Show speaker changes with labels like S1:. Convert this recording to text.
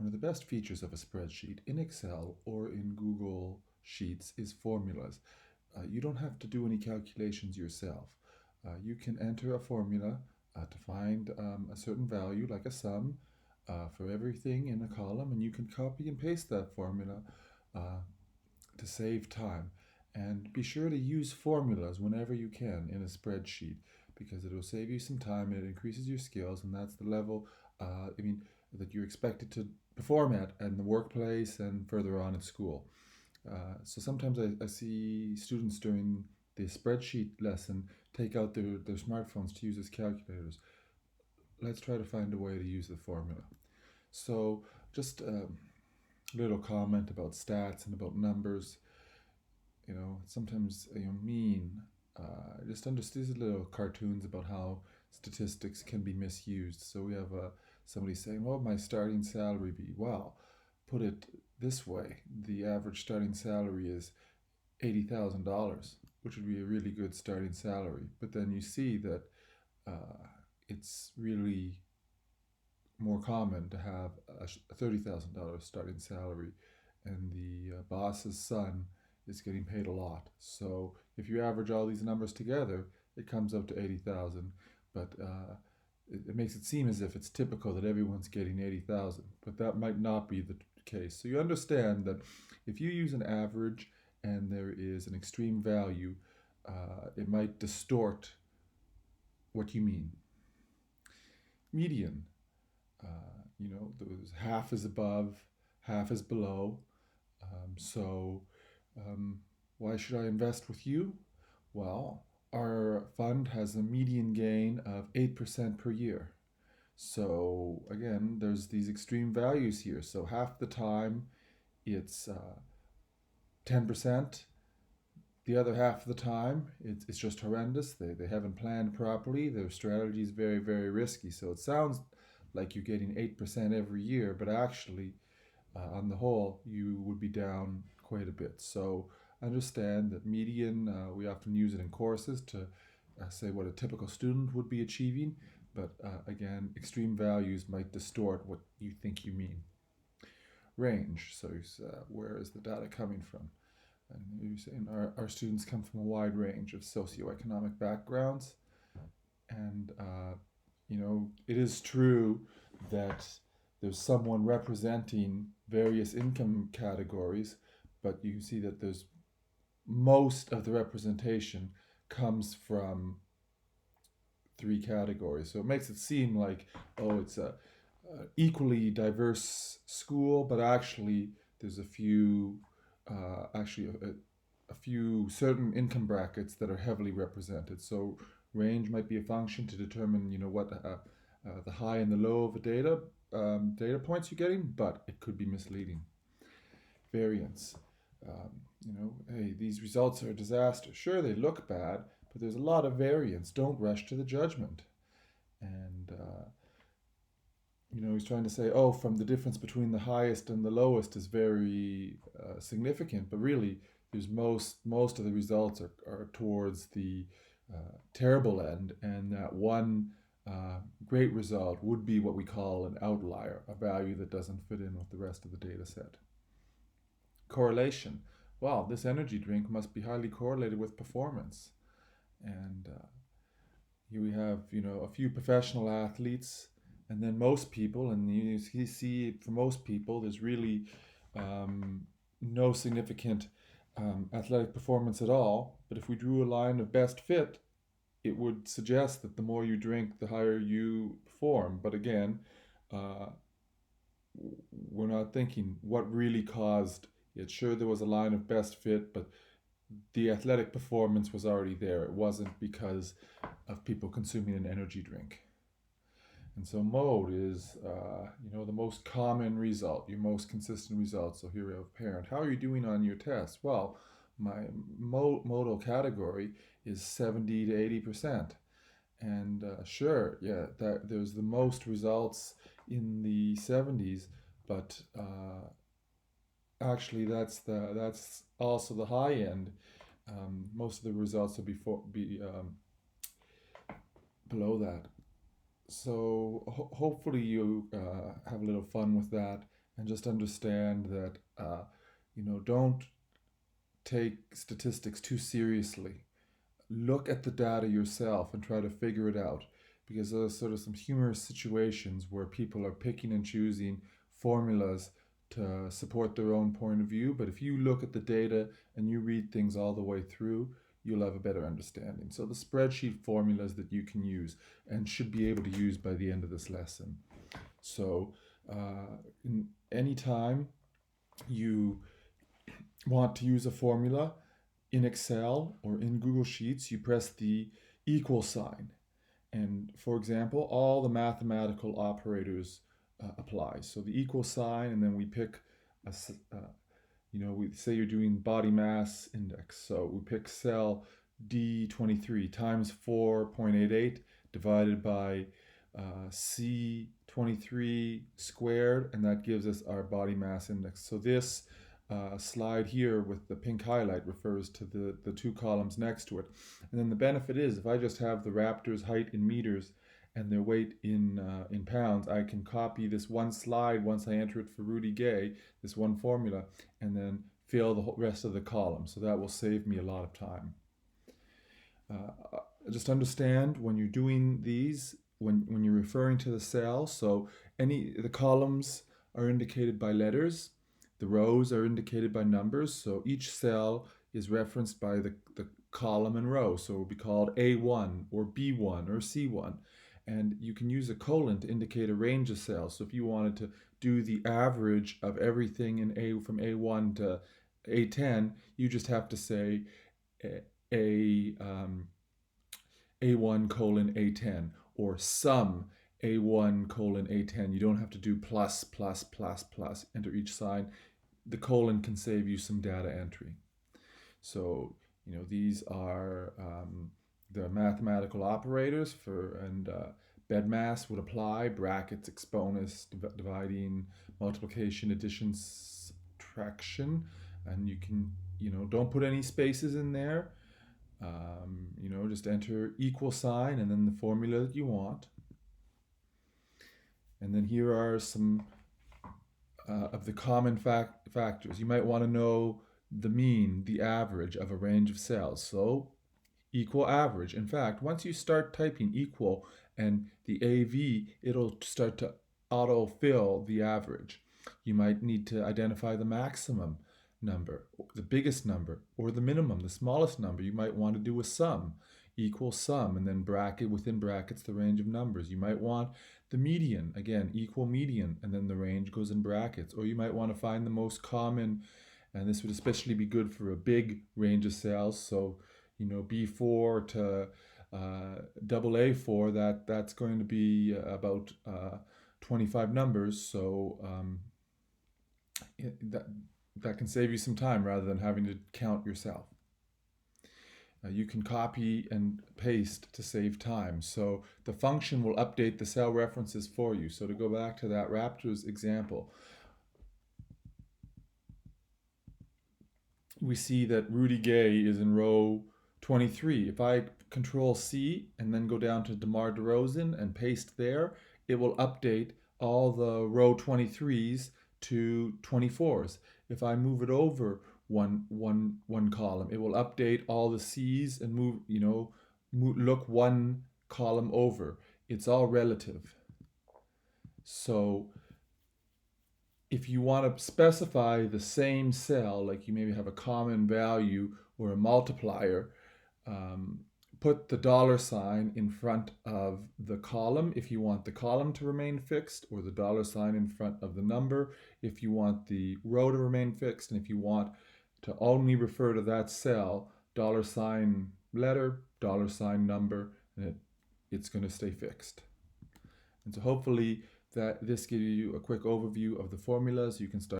S1: One of the best features of a spreadsheet in Excel or in Google Sheets is formulas. You don't have to do any calculations yourself. You can enter a formula to find a certain value, like a sum, for everything in a column, and you can copy and paste that formula uh, to save time. And be sure to use formulas whenever you can in a spreadsheet because it will save you some time, it increases your skills, and that's the level, that you're expected to perform at in the workplace and further on in school. So sometimes I see students during the spreadsheet lesson take out their smartphones to use as calculators. Let's try to find a way to use the formula. So just a little comment about stats and about numbers. Sometimes mean. Just understand these little cartoons about how statistics can be misused. So we have somebody saying, "What would my starting salary be?" Well, put it this way: the average starting salary is $80,000, which would be a really good starting salary. But then you see that it's really more common to have a $30,000 starting salary, and the boss's son is getting paid a lot. So if you average all these numbers together, it comes up to 80,000. But it makes it seem as if it's typical that everyone's getting 80,000, but that might not be the case. So you understand that if you use an average and there is an extreme value, it might distort what you mean. Median. Those half is above, half is below. So, why should I invest with you? Well, our fund has a median gain of 8% per year. So, again, there's these extreme values here. So, half the time it's 10%. The other half of the time, it's just horrendous. They haven't planned properly. Their strategy is very, very risky. So it sounds like you're getting 8% every year, but actually, on the whole, you would be down quite a bit. So understand that median, we often use it in courses to say what a typical student would be achieving, but again, extreme values might distort what you think you mean. Range, so where is the data coming from? And you're saying our students come from a wide range of socioeconomic backgrounds. And, it is true that there's someone representing various income categories, but you can see that there's most of the representation comes from three categories. So it makes it seem like, oh, it's a equally diverse school, but actually there's a few a few certain income brackets that are heavily represented. So range might be a function to determine what the high and the low of the data points you're getting, but it could be misleading. Variance. Hey, these results are a disaster. Sure, they look bad, but there's a lot of variance. Don't rush to the judgment. And he's trying to say, oh, from the difference between the highest and the lowest is very significant, but really, there's most of the results are towards the terrible end, and that one great result would be what we call an outlier, a value that doesn't fit in with the rest of the data set. Correlation. Wow, this energy drink must be highly correlated with performance. And here we have, a few professional athletes, and then most people, and you see for most people, there's really no significant athletic performance at all. But if we drew a line of best fit, it would suggest that the more you drink, the higher you perform. But again, we're not thinking what really caused it. Sure, there was a line of best fit, but the athletic performance was already there. It wasn't because of people consuming an energy drink. And so mode is, the most common result, your most consistent result. So here we have parent. How are you doing on your test? Well, my modal category is 70 to 80%. And sure, yeah, there's the most results in the 70s, but actually that's also the high end. Most of the results will be below that. So hopefully you have a little fun with that, and just understand that don't take statistics too seriously. Look at the data yourself and try to figure it out, because there's sort of some humorous situations where people are picking and choosing formulas to support their own point of view. But if you look at the data and you read things all the way through, you'll have a better understanding. So the spreadsheet formulas that you can use and should be able to use by the end of this lesson. So in any time you want to use a formula in Excel or in Google Sheets, you press the equal sign. And for example, all the mathematical operators apply. So the equal sign, and then we pick we say you're doing body mass index. So we pick cell D23 times 4.88 divided by C23 squared, and that gives us our body mass index. So this slide here with the pink highlight refers to the two columns next to it. And then the benefit is, if I just have the raptor's height in meters and their weight in pounds, I can copy this one slide once I enter it for Rudy Gay, this one formula, and then fill the rest of the column. So that will save me a lot of time. Just understand when you're doing these, when you're referring to the cell, so the columns are indicated by letters, the rows are indicated by numbers, so each cell is referenced by the column and row, so it will be called A1 or B1 or C1. And you can use a colon to indicate a range of cells. So if you wanted to do the average of everything in from A1 to A10, you just have to say A1 colon A10, or sum A1 colon A10. You don't have to do plus, plus, plus, plus, enter each sign. The colon can save you some data entry. So, these are the mathematical operators and bed mass would apply, brackets, exponents, dividing, multiplication, addition, subtraction, and you can, don't put any spaces in there. Just enter equal sign and then the formula that you want. And then here are some of the common factors. You might want to know the mean, the average of a range of cells. So equal average. In fact, once you start typing equal and the AV, it'll start to autofill the average. You might need to identify the maximum number, the biggest number, or the minimum, the smallest number. You might want to do a sum, equal sum, and then bracket within brackets the range of numbers. You might want the median, again, equal median, and then the range goes in brackets. Or you might want to find the most common, and this would especially be good for a big range of cells. So, B4 to AA4, that's going to be about 25 numbers. So that can save you some time rather than having to count yourself. You can copy and paste to save time. So the function will update the cell references for you. So to go back to that Raptors example, we see that Rudy Gay is in row 23. If I control C and then go down to DeMar DeRozan and paste there, it will update all the row 23s to 24s. If I move it over one column, it will update all the C's and look one column over. It's all relative. So if you want to specify the same cell, like you maybe have a common value or a multiplier, put the $ in front of the column if you want the column to remain fixed, or the $ in front of the number if you want the row to remain fixed, and if you want to only refer to that cell, $ letter, $ number, and it's going to stay fixed. And so hopefully that this gives you a quick overview of the formulas. You can start